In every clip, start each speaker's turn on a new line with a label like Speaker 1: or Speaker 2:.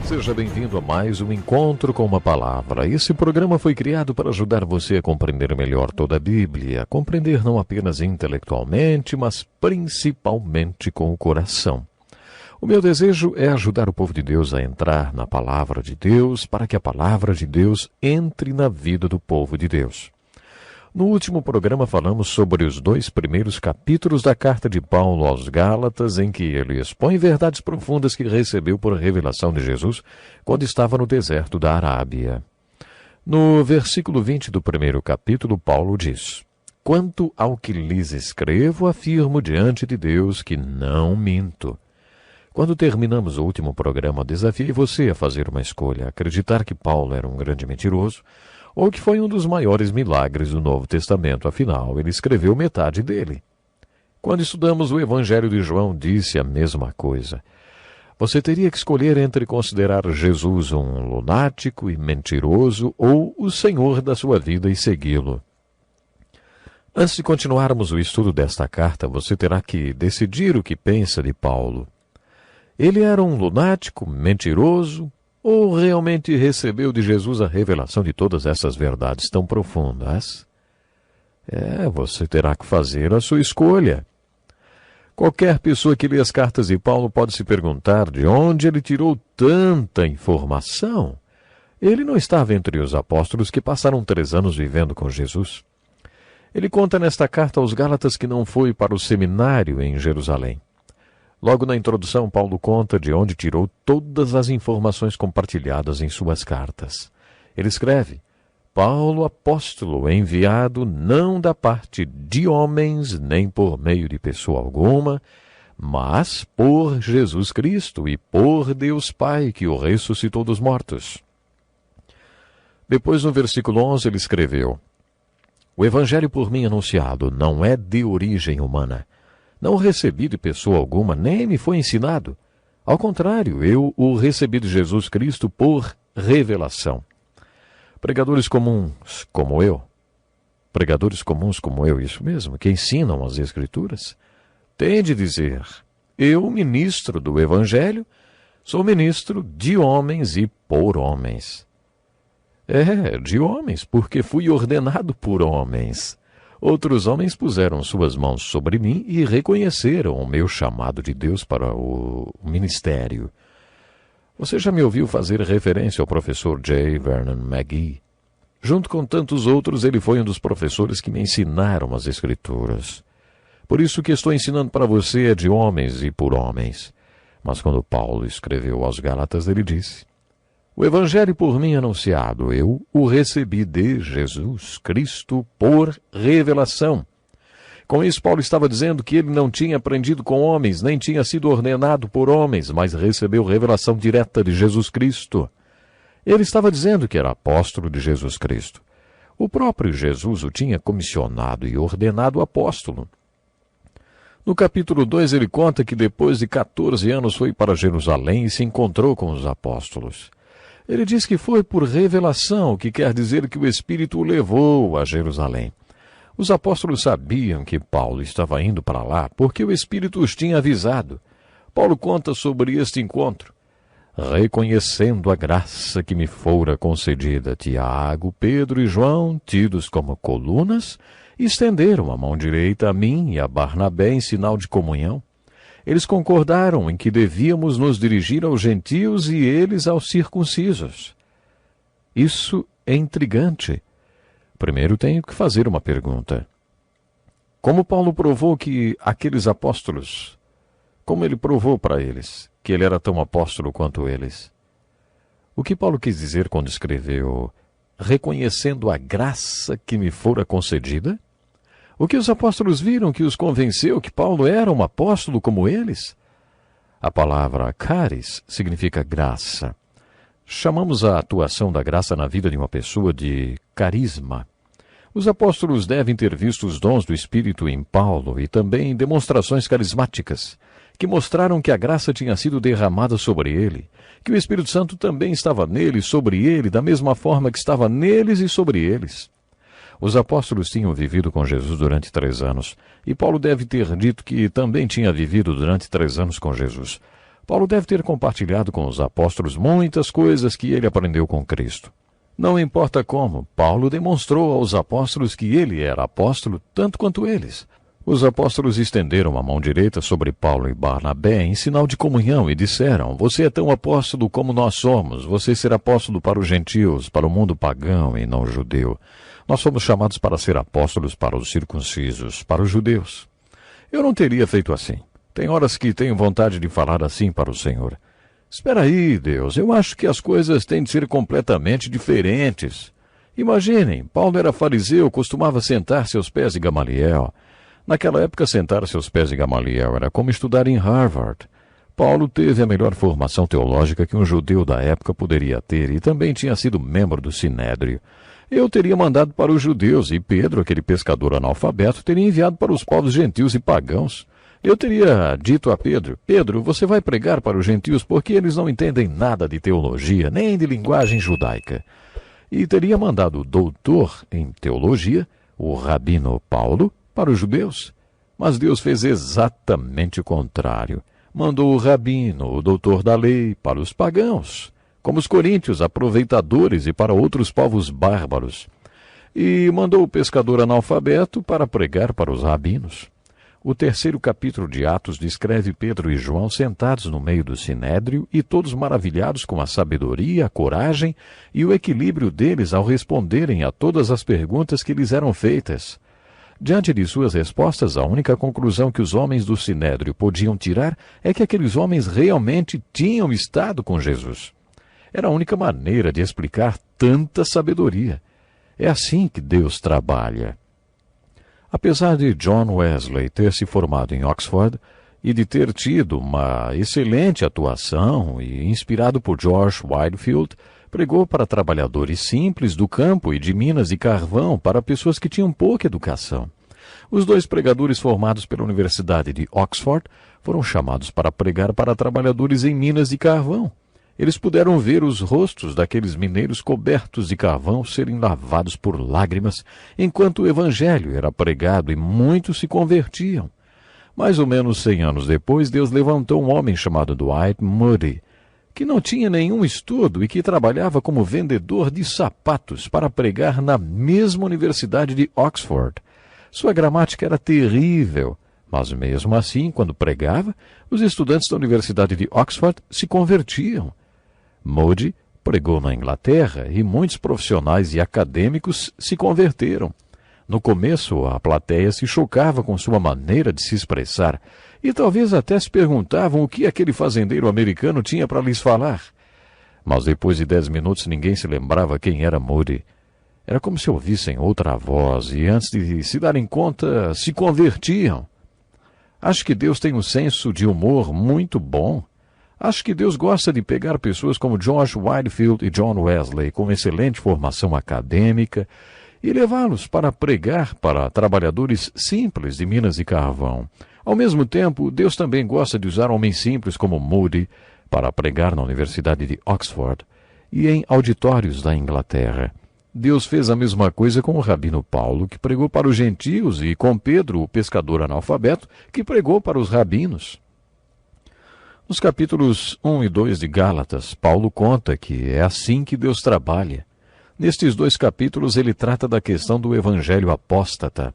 Speaker 1: Seja bem-vindo a mais um Encontro com uma Palavra. Esse programa foi criado para ajudar você a compreender melhor toda a Bíblia, compreender não apenas intelectualmente, mas principalmente com o coração. O meu desejo é ajudar o povo de Deus a entrar na Palavra de Deus, para que a Palavra de Deus entre na vida do povo de Deus. No último programa falamos sobre os 2 primeiros capítulos da carta de Paulo aos Gálatas, em que ele expõe verdades profundas que recebeu por revelação de Jesus quando estava no deserto da Arábia. No versículo 20 do primeiro capítulo, Paulo diz: "Quanto ao que lhes escrevo, afirmo diante de Deus que não minto." Quando terminamos o último programa, desafiei você a fazer uma escolha, acreditar que Paulo era um grande mentiroso, ou que foi um dos maiores milagres do Novo Testamento, afinal, ele escreveu metade dele. Quando estudamos o Evangelho de João, disse a mesma coisa. Você teria que escolher entre considerar Jesus um lunático e mentiroso ou o Senhor da sua vida e segui-lo. Antes de continuarmos o estudo desta carta, você terá que decidir o que pensa de Paulo. Ele era um lunático, mentiroso, ou realmente recebeu de Jesus a revelação de todas essas verdades tão profundas? Você terá que fazer a sua escolha. Qualquer pessoa que lê as cartas de Paulo pode se perguntar de onde ele tirou tanta informação. Ele não estava entre os apóstolos que passaram 3 anos vivendo com Jesus. Ele conta nesta carta aos Gálatas que não foi para o seminário em Jerusalém. Logo na introdução, Paulo conta de onde tirou todas as informações compartilhadas em suas cartas. Ele escreve: "Paulo, apóstolo, enviado não da parte de homens, nem por meio de pessoa alguma, mas por Jesus Cristo e por Deus Pai, que o ressuscitou dos mortos." Depois, no versículo 11, ele escreveu: "O evangelho por mim anunciado não é de origem humana. Não o recebi de pessoa alguma, nem me foi ensinado. Ao contrário, eu o recebi de Jesus Cristo por revelação." Pregadores comuns como eu, isso mesmo, que ensinam as Escrituras, têm de dizer: eu, ministro do Evangelho, sou ministro de homens e por homens. De homens, porque fui ordenado por homens. Outros homens puseram suas mãos sobre mim e reconheceram o meu chamado de Deus para o ministério. Você já me ouviu fazer referência ao professor J. Vernon McGee? Junto com tantos outros, ele foi um dos professores que me ensinaram as Escrituras. Por isso que estou ensinando para você é de homens e por homens. Mas quando Paulo escreveu aos Gálatas, ele disse: "O evangelho por mim anunciado, eu o recebi de Jesus Cristo por revelação." Com isso, Paulo estava dizendo que ele não tinha aprendido com homens, nem tinha sido ordenado por homens, mas recebeu revelação direta de Jesus Cristo. Ele estava dizendo que era apóstolo de Jesus Cristo. O próprio Jesus o tinha comissionado e ordenado apóstolo. No capítulo 2, ele conta que depois de 14 anos foi para Jerusalém e se encontrou com os apóstolos. Ele diz que foi por revelação, o que quer dizer que o Espírito o levou a Jerusalém. Os apóstolos sabiam que Paulo estava indo para lá, porque o Espírito os tinha avisado. Paulo conta sobre este encontro. "Reconhecendo a graça que me fora concedida, Tiago, Pedro e João, tidos como colunas, estenderam a mão direita a mim e a Barnabé em sinal de comunhão. Eles concordaram em que devíamos nos dirigir aos gentios e eles aos circuncisos." Isso é intrigante. Primeiro tenho que fazer uma pergunta. Como Paulo provou que aqueles apóstolos, como ele provou para eles que ele era tão apóstolo quanto eles? O que Paulo quis dizer quando escreveu "reconhecendo a graça que me fora concedida"? O que os apóstolos viram que os convenceu que Paulo era um apóstolo como eles? A palavra charis significa graça. Chamamos a atuação da graça na vida de uma pessoa de carisma. Os apóstolos devem ter visto os dons do Espírito em Paulo e também demonstrações carismáticas, que mostraram que a graça tinha sido derramada sobre ele, que o Espírito Santo também estava nele e sobre ele, da mesma forma que estava neles e sobre eles. Os apóstolos tinham vivido com Jesus durante 3 anos, e Paulo deve ter dito que também tinha vivido durante 3 anos com Jesus. Paulo deve ter compartilhado com os apóstolos muitas coisas que ele aprendeu com Cristo. Não importa como, Paulo demonstrou aos apóstolos que ele era apóstolo tanto quanto eles. Os apóstolos estenderam a mão direita sobre Paulo e Barnabé em sinal de comunhão e disseram: você é tão apóstolo como nós somos, você será apóstolo para os gentios, para o mundo pagão e não judeu. Nós fomos chamados para ser apóstolos para os circuncisos, para os judeus. Eu não teria feito assim. Tem horas que tenho vontade de falar assim para o Senhor. Espera aí, Deus, eu acho que as coisas têm de ser completamente diferentes. Imaginem, Paulo era fariseu, costumava sentar-se aos pés de Gamaliel. Naquela época, sentar-se aos pés de Gamaliel era como estudar em Harvard. Paulo teve a melhor formação teológica que um judeu da época poderia ter e também tinha sido membro do Sinédrio. Eu teria mandado para os judeus e Pedro, aquele pescador analfabeto, teria enviado para os povos gentios e pagãos. Eu teria dito a Pedro: Pedro, você vai pregar para os gentios porque eles não entendem nada de teologia, nem de linguagem judaica. E teria mandado o doutor em teologia, o rabino Paulo, para os judeus. Mas Deus fez exatamente o contrário. Mandou o rabino, o doutor da lei, para os pagãos, como os coríntios, aproveitadores, e para outros povos bárbaros. E mandou o pescador analfabeto para pregar para os rabinos. O terceiro capítulo de Atos descreve Pedro e João sentados no meio do sinédrio e todos maravilhados com a sabedoria, a coragem e o equilíbrio deles ao responderem a todas as perguntas que lhes eram feitas. Diante de suas respostas, a única conclusão que os homens do sinédrio podiam tirar é que aqueles homens realmente tinham estado com Jesus. Era a única maneira de explicar tanta sabedoria. É assim que Deus trabalha. Apesar de John Wesley ter se formado em Oxford e de ter tido uma excelente atuação e inspirado por George Whitefield, pregou para trabalhadores simples do campo e de minas de carvão, para pessoas que tinham pouca educação. Os dois pregadores formados pela Universidade de Oxford foram chamados para pregar para trabalhadores em minas de carvão. Eles puderam ver os rostos daqueles mineiros cobertos de carvão serem lavados por lágrimas, enquanto o evangelho era pregado e muitos se convertiam. Mais ou menos 100 anos depois, Deus levantou um homem chamado Dwight Moody, que não tinha nenhum estudo e que trabalhava como vendedor de sapatos para pregar na mesma Universidade de Oxford. Sua gramática era terrível, mas mesmo assim, quando pregava, os estudantes da Universidade de Oxford se convertiam. Moody pregou na Inglaterra e muitos profissionais e acadêmicos se converteram. No começo, a plateia se chocava com sua maneira de se expressar e talvez até se perguntavam o que aquele fazendeiro americano tinha para lhes falar. Mas depois de 10 minutos ninguém se lembrava quem era Moody. Era como se ouvissem outra voz e antes de se darem conta, se convertiam. Acho que Deus tem um senso de humor muito bom. Acho que Deus gosta de pegar pessoas como George Whitefield e John Wesley, com excelente formação acadêmica, e levá-los para pregar para trabalhadores simples de minas de carvão. Ao mesmo tempo, Deus também gosta de usar homens simples como Moody para pregar na Universidade de Oxford e em auditórios da Inglaterra. Deus fez a mesma coisa com o rabino Paulo, que pregou para os gentios, e com Pedro, o pescador analfabeto, que pregou para os rabinos. Nos capítulos 1 e 2 de Gálatas, Paulo conta que é assim que Deus trabalha. Nestes 2 capítulos, ele trata da questão do evangelho apóstata.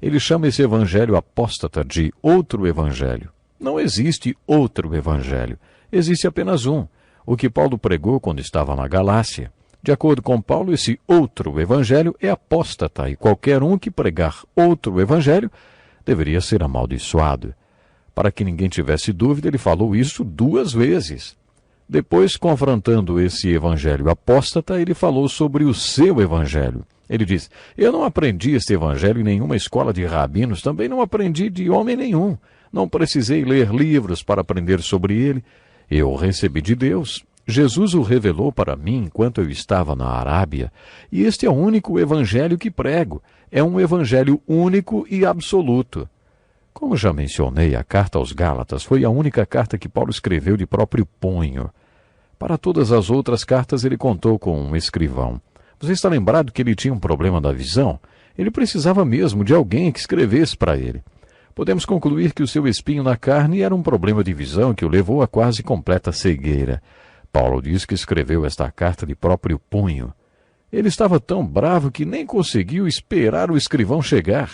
Speaker 1: Ele chama esse evangelho apóstata de outro evangelho. Não existe outro evangelho. Existe apenas um, o que Paulo pregou quando estava na Galácia. De acordo com Paulo, esse outro evangelho é apóstata, e qualquer um que pregar outro evangelho deveria ser amaldiçoado. Para que ninguém tivesse dúvida, ele falou isso 2 vezes. Depois, confrontando esse evangelho apóstata, ele falou sobre o seu evangelho. Ele diz: eu não aprendi este evangelho em nenhuma escola de rabinos, também não aprendi de homem nenhum. Não precisei ler livros para aprender sobre ele. Eu o recebi de Deus. Jesus o revelou para mim enquanto eu estava na Arábia, e este é o único evangelho que prego. É um evangelho único e absoluto. Como já mencionei, a carta aos Gálatas foi a única carta que Paulo escreveu de próprio punho. Para todas as outras cartas ele contou com um escrivão. Você está lembrado que ele tinha um problema da visão? Ele precisava mesmo de alguém que escrevesse para ele. Podemos concluir que o seu espinho na carne era um problema de visão que o levou a quase completa cegueira. Paulo diz que escreveu esta carta de próprio punho. Ele estava tão bravo que nem conseguiu esperar o escrivão chegar.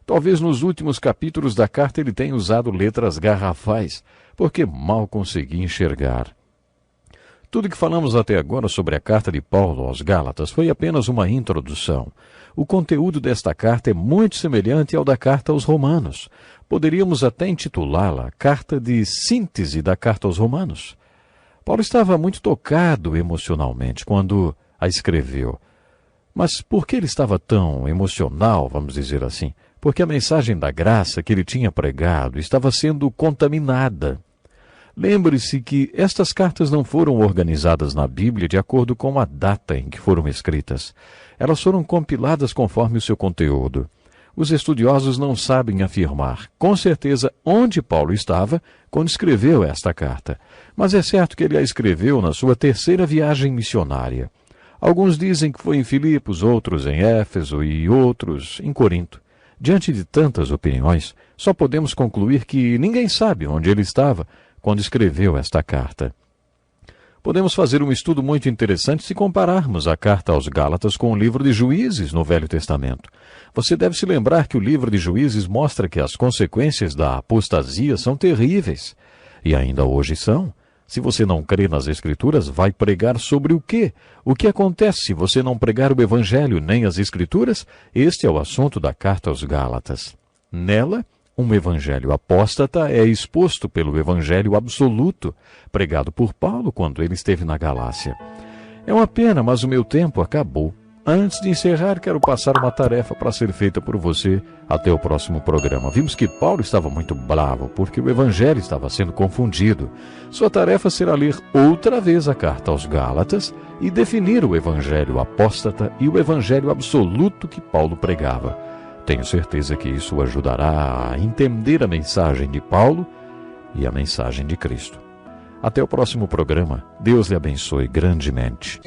Speaker 1: Talvez nos últimos capítulos da carta ele tenha usado letras garrafais, porque mal conseguia enxergar. Tudo que falamos até agora sobre a carta de Paulo aos Gálatas foi apenas uma introdução. O conteúdo desta carta é muito semelhante ao da carta aos Romanos. Poderíamos até intitulá-la Carta de Síntese da Carta aos Romanos. Paulo estava muito tocado emocionalmente quando a escreveu. Mas por que ele estava tão emocional, vamos dizer assim? Porque a mensagem da graça que ele tinha pregado estava sendo contaminada. Lembre-se que estas cartas não foram organizadas na Bíblia de acordo com a data em que foram escritas. Elas foram compiladas conforme o seu conteúdo. Os estudiosos não sabem afirmar, com certeza, onde Paulo estava quando escreveu esta carta. Mas é certo que ele a escreveu na sua terceira viagem missionária. Alguns dizem que foi em Filipos, outros em Éfeso e outros em Corinto. Diante de tantas opiniões, só podemos concluir que ninguém sabe onde ele estava quando escreveu esta carta. Podemos fazer um estudo muito interessante se compararmos a carta aos Gálatas com o livro de Juízes no Velho Testamento. Você deve se lembrar que o livro de Juízes mostra que as consequências da apostasia são terríveis. E ainda hoje são. Se você não crê nas Escrituras, vai pregar sobre o quê? O que acontece se você não pregar o Evangelho nem as Escrituras? Este é o assunto da carta aos Gálatas. Nela, um evangelho apóstata é exposto pelo evangelho absoluto, pregado por Paulo quando ele esteve na Galácia. É uma pena, mas o meu tempo acabou. Antes de encerrar, quero passar uma tarefa para ser feita por você até o próximo programa. Vimos que Paulo estava muito bravo, porque o evangelho estava sendo confundido. Sua tarefa será ler outra vez a carta aos Gálatas e definir o evangelho apóstata e o evangelho absoluto que Paulo pregava. Tenho certeza que isso o ajudará a entender a mensagem de Paulo e a mensagem de Cristo. Até o próximo programa. Deus lhe abençoe grandemente.